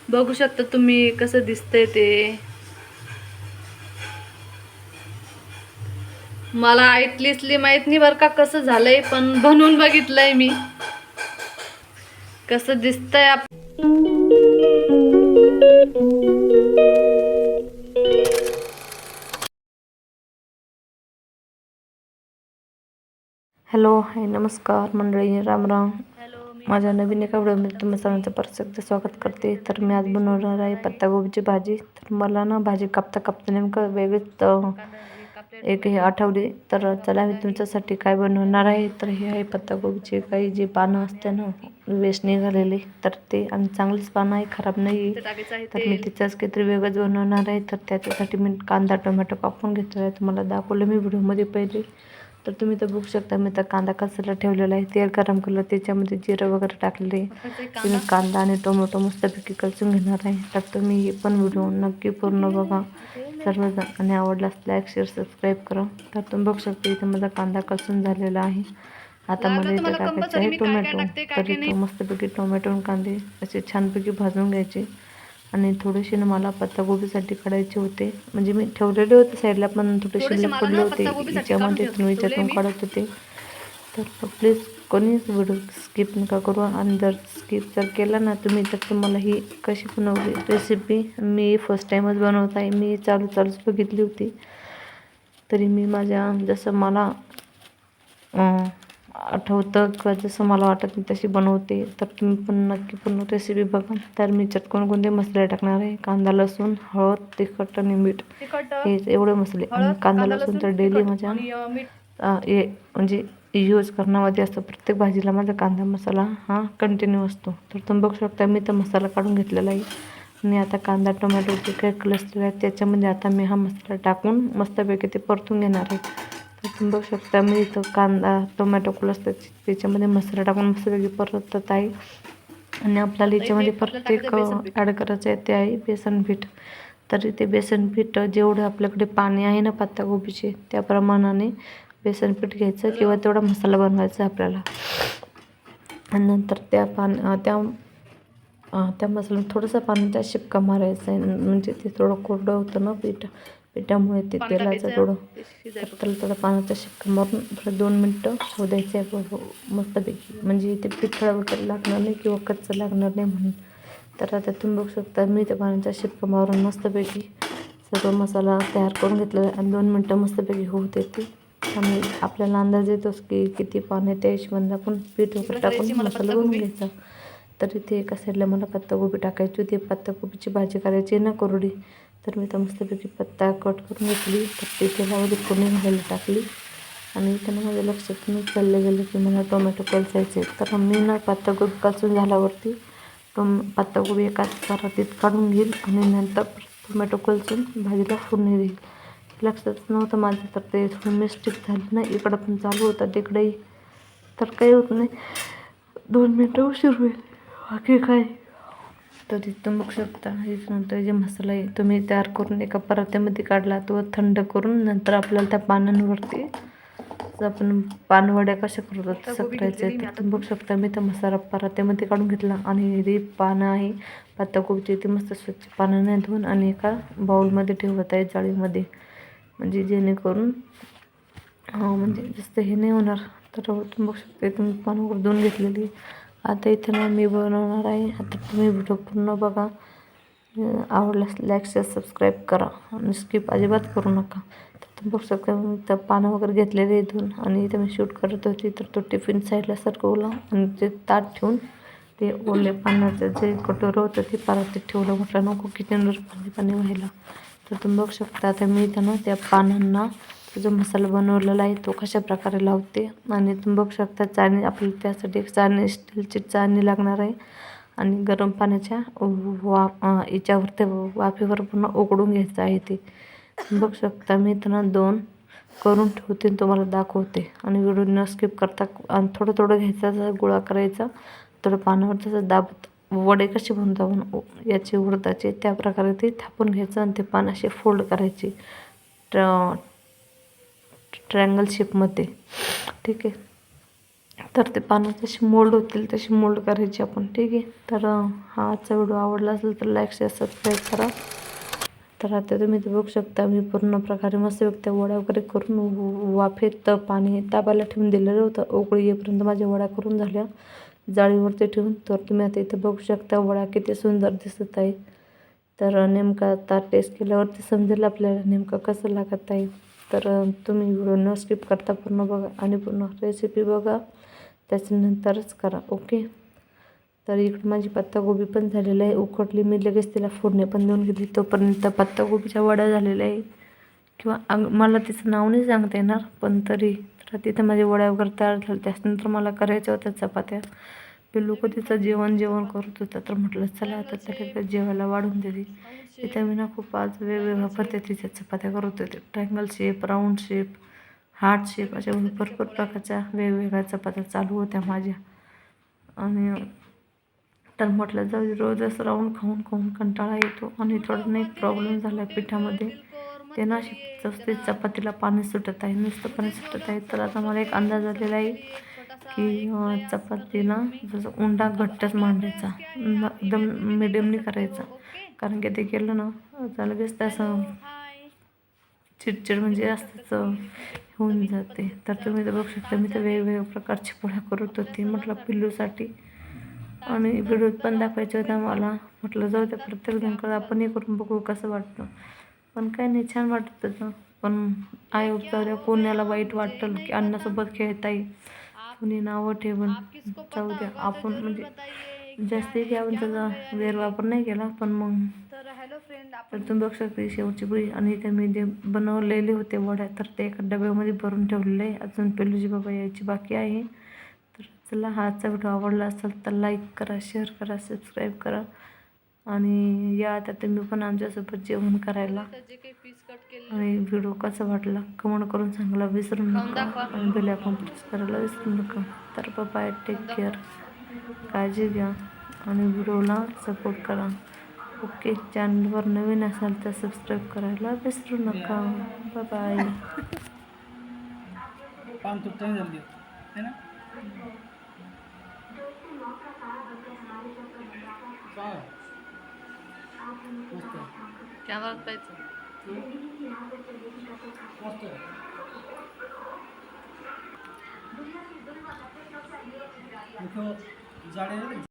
बघू शकता तुम्ही कसं दिसतंय ते. मला ॲटलिस्टली माहित नाही बरं का कसं झालंय, पण बनवून बघितलंय मी कसं दिसतंय. हॅलो, हाय, नमस्कार मंडळी, राम राम. माझ्या नवीन एका व्हिडिओमध्ये तुम्ही सर्वांचं परत स्वागत करते. तर मी आज बनवणार आहे पत्तागोबीची भाजी. तर मला ना भाजी कापता कापता नेमकं वेगळीच एक हे आठवली. तर चला मी तुमच्यासाठी काय बनवणार आहे. तर हे आहे पत्तागोबीचे काही जे पानं असते ना वेस्ट निघालेले, तर ते आणि चांगलीच पानं आहे, खराब नाही. तर मी तिचाच काहीतरी वेगळंच बनवणार आहे. तर त्याच्यासाठी मी कांदा टोमॅटो कापून घेतलेला आहे, तुम्हाला दाखवलं मी व्हिडिओमध्ये पहिले. तर तुम्ही तर बघू शकता मी तर कांदा कसायला ठेवलेला आहे. तेल गरम केलं, त्याच्यामध्ये जिरं वगैरे टाकले. तुम्ही कांदा आणि टोमॅटो मस्तपैकी कलसून घेणार आहे. तर तुम्ही हे पण व्हिडिओ नक्की पूर्ण बघा सर्वजण, आणि आवडल्यास लाईक शेअर सबस्क्राईब करा. तर तुम्ही बघू शकता इथे माझा कांदा कलसून झालेला आहे. आता मला इथे टाकायचे आहे टोमॅटो. तरी तो मस्तपैकी टोमॅटो आणि कांदे असे छानपैकी भाजून घ्यायचे. आणि थोडेसे ना मला पत्तागोबीसाठी काढायचे होते, म्हणजे मी ठेवलेले होते साईडला, पण थोडे शिल्लक पडले होते याच्यामध्ये, तर मी याच्यातून काढत होते. तर प्लीज कोणीच व्हिडिओ स्किप नका करू. आणि जर स्किप जर केला ना तुम्ही, तर तुम्हाला ही कशी बनवली रेसिपी मी फर्स्ट टाईमच बनवत आहे. मी चालूच बघितली होती, तरी मी माझ्या जसं मला आठवतं किंवा जसं मला वाटत मी तशी बनवते. तर तुम्ही पण नक्की पूर्ण रेसिपी बघा. तर मी चटकन कोणते मसाले टाकणार आहे. कांदा लसूण हळद तिखट आणि मीठ हे एवढे मसाले. आणि कांदा लसूण तर डेली माझ्या म्हणजे यूज करण्यामध्ये असतो. प्रत्येक भाजीला माझा कांदा मसाला हा कंटिन्यू असतो. तर तुम्ही बघू शकता मी तर मसाला काढून घेतलेला आहे. आणि आता कांदा टोमॅटो जे काही कलसलेलं आहे त्याच्यामध्ये आता मी हा मसाला टाकून मस्तपैकी ते परतून घेणार आहे. तर तुम्ही बघू शकता मी इथं कांदा टोमॅटो कलसतात त्याच्यामध्ये मसाला टाकून मस्तपैकी परतत आहे. आणि आपल्याला याच्यामध्ये परत एक ॲड करायचं आहे, ते आहे बेसन पीठ. तर ते बेसन पीठ जेवढं आपल्याकडे पाणी आहे ना पत्तागोबीचे, त्या प्रमाणाने बेसन पीठ घ्यायचं किंवा तेवढा मसाला बनवायचा आपल्याला. आणि नंतर त्या मसाल्यात थोडंसं पाणी त्यात शिपका मारायचा आहे, म्हणजे ते थोडं कोरडं होतं ना पिठामुळे ते तेलाचं थोडं. तर त्याला थोडं पाण्याचा शिपका मारून थोडं 2 मिनटं होऊ द्यायचं आहे मस्तपैकी, म्हणजे ते पिठळ वगैरे लागणार नाही किंवा कच्चं लागणार नाही म्हणून. तर आता तुम्ही बघू शकता मी त्या पाण्याचा शिपका मारून मस्तपैकी सगळं मसाला तयार करून घेतलेला आहे. आणि 2 मिनटं मस्तपैकी होऊ देते. आणि आपल्याला अंदाज येतोच की किती पाणी, त्या हिशोबाने आपण पीठ वगैरे टाकून मसाला बनवून घ्यायचा. तर इथे एका साईडला मला पत्तागोबी टाकायची होती. पत्तागोबीची भाजी करायची ना कोरडी. तर मी तर मस्तपैकी पत्ता कट करून घेतली. तर ते तेलामध्ये फोडणी घालायला टाकली. आणि त्यांना माझ्या लक्षातून चाललं गेलं की मला टोमॅटो कलसायचे. तर मी ना पत्तागोबी कलसून झाल्यावरती पत्तागोबी एका परातीत काढून घेईल आणि नंतर टोमॅटो कलसून भाजीला फोडणी देईल. लक्षात नव्हतं माझं, तर ते थोडं मिस्टेक झाली ना. इकडं पण चालू होतं तिकडेही, तर काही होत नाही, 2 मिनटं उशीर होईल, बाकी काय. तर इथं बघू शकता नंतर जे मसाला आहे तुम्ही तयार करून एका परातीमध्ये काढला, तो थंड करून नंतर आपल्याला त्या पानांवरती आपण पानवड्या कशा करतो तसं करायचं आहे. तर तुम्ही बघू शकता मी तर मसाला परातीमध्ये काढून घेतला. आणि जी पानं आहे पत्तागोबीची ती मस्त स्वच्छ पाण्याने धुवून आणि एका बाउलमध्ये ठेवत आहे जाळीमध्ये, म्हणजे जेणेकरून म्हणजे जास्त हे नाही होणार. तर तुम्ही बघू शकता तुम्ही पानं वगैरे धुवून घेतलेली. आता इथे ना मी बनवणार आहे. आता तुम्ही व्हिडिओ पूर्ण बघा. आवडल्यास लाईक शेअर सबस्क्राईब करा आणि स्किप अजिबात करू नका. तर तुम्ही बघू शकता मी तर पानं वगैरे घेतलेले इथून. आणि इथं मी शूट करत होती, तर तो टिफिन साईडला सरकवला आणि ते ताट ठेवून ते ओले पाण्याचं जे कटोरं होतं ते परातीत ठेवलं. म्हटलं नको किचनवर पाणी व्हायला. तर तुम्ही बघू शकता आता मी इथं ना त्या पानांना जो मसाला बनवलेला आहे तो कशा प्रकारे लावते. आणि तुम्ही बघू शकता चाळणी, आपल्याला त्यासाठी एक चाळणी, स्टीलची चाळणी लागणार आहे. आणि गरम पाण्याच्या याच्यावर ते वाफेवर पूर्ण उकडून घ्यायचं आहे ते. बघू शकता मी त्यांना 2 करून ठेवते आणि तुम्हाला दाखवते. आणि व्हिडिओ न स्किप करता आणि थोडं थोडं घ्यायचा, जसा गोळा करायचा, थोडं पानावर तसं दाबत वडे कसे बनवतात याचे उडदाचे, त्या प्रकारे ते थापून घ्यायचं आणि ते पान असे फोल्ड करायचे ट्रायंगल शेपमध्ये. ठीक आहे. तर ते पानं जशी मोल्ड होतील तशी मोल्ड करायची आपण. ठीक आहे. तर हा आजचा व्हिडिओ आवडला असेल तर लाईक शेअर सबस्क्राईब करा. तर आता तुम्ही ते बघू शकता मी पूर्ण प्रकारे मस्त त्या वड्या वगैरे करून वाफेत पाणी तापायला ठेवून दिलेलं होतं. उकळी येईपर्यंत माझ्या वड्या करून झाल्या जाळीवरती ठेवून. तर तुम्ही आता इथं बघू शकता वड्या किती सुंदर दिसत आहे. तर नेमका आता टेस्ट केल्यावरती समजेल आपल्याला नेमकं कसं लागत आहे. तर तुम्ही व्हिडिओ न स्किप करता पूर्ण बघा आणि पूर्ण रेसिपी बघा, त्याच्यानंतरच करा. ओके. तर इकडे माझी पत्तागोबी पण झालेलं आहे उकडली. मी लगेच तिला फोडणी पण देऊन घेतली. तोपर्यंत पत्तागोबीच्या वड्या झालेल्या आहे किंवा मला तिचं नाव नाही सांगता येणार, पण तरी तर तिथं माझ्या वड्या वगैरे तयार झाल्या. त्याच्यानंतर मला करायच्या होत्या चपात्या. पिल्लू तिचं जेवण करत होतं, तर म्हटलं चला आता त्याला जेवायला वाढून देते. इथं मी ना खूप आज वेगवेगळ्या पद्धतीच्या चपात्या करत होते. Triangle shape, round shape, heart shape अशा भरपूर प्रकारच्या वेगवेगळ्या चपात्या चालू होत्या माझ्या. आणि तर म्हटलं जाऊ दे, रोजच राऊंड खाऊन खाऊन कंटाळा येतो. आणि थोडं एक प्रॉब्लेम झाला आहे पिठामध्ये. ते ना अशी चपातीला पाणी सुटत आहे, नुसतं पाणी सुटत आहे. तर आता मला एक अंदाज आलेला आहे की चपातीला जसं उंडा घट्टच मांडायचा, एकदम मिडियमनी करायचा. कारण की ते केलं ना तर लगेच तसं चिडचिड म्हणजे जास्तच होऊन जाते. तर तुम्ही तर बघू शकता मी तर वेगवेगळ्या प्रकारची पोळ्या करत होती म्हटलं पिल्लूसाठी. आणि व्हिडिओत पण दाखवायचे होत्या मला. म्हटलं जाऊ त्या प्रत्येकजण आपण हे करून बघू कसं वाटतं. पण काय नाही, छान वाटत होतं. पण आई जाऊ कोणाला वाईट वाटेल की अन्नासोबत खेळताय, कुणी नावं ठेवून. जाऊ द्या, आपण म्हणजे जास्ती की आपण त्याचा गैरवापर नाही केला. पण मग तर तुम्ही बघू शकता शेवटची पोळी. आणि इथे मी जे बनवलेले होते वड्या तर ते एका डब्यामध्ये भरून ठेवलेले आहे. अजून पिल्लूची बाबा यायची बाकी आहे. तर चला, हा आजचा व्हिडिओ आवडला असेल तर लाईक करा, शेअर करा, सबस्क्राईब करा. आणि या आता तुम्ही पण आमच्यासोबत जेवण करायला. आणि व्हिडिओ कसा वाटला कमेंट करून सांगायला विसरू नका. आणि बेल आयकॉन प्रेस करायला विसरू नका. तर बाय, टेक केअर, काळजी घ्या आणि व्हिडिओला सपोर्ट करा. ओके. चॅनलवर नवीन असाल तर सबस्क्राईब करायला विसरू नका. बाय. कॅमेरात पाहिजे. जाड़े